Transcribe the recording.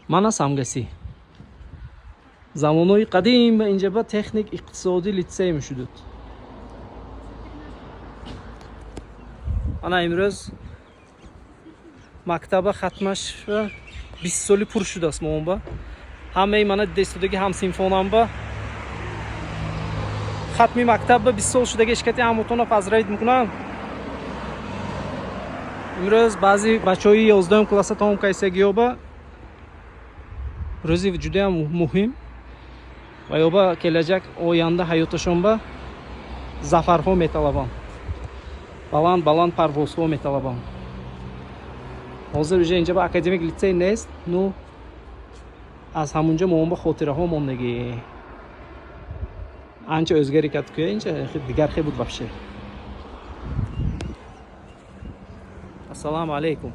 Mana Samgasi. Zamonoyi qadim va injaba texnik iqtisodiy litsey müşüdüt. Ana imroz maktaba xatmash va 20 so'li pur shudas momba. Hamma mana destudagi ham simfonamba. Xatmi maktabda 20 so'l shudagi ishkati ham o'tona pazrayt mikunam. Imroz ba'zi bachoyi 11 klassda tamom qaysagi yoba. Ro'zi juda ham muhim. Va yoba kelajak oyanda hayotashonba zafarho metalabam. Baland parvozho metalabam. Hozir уже injaba akademik litsey nest, ну аз ҳамунҷо моҳон ба хотираҳо мондагӣ. Анча o'zgarib ketdi-ku, incha digar xil bud вообще. Assalomu alaykum.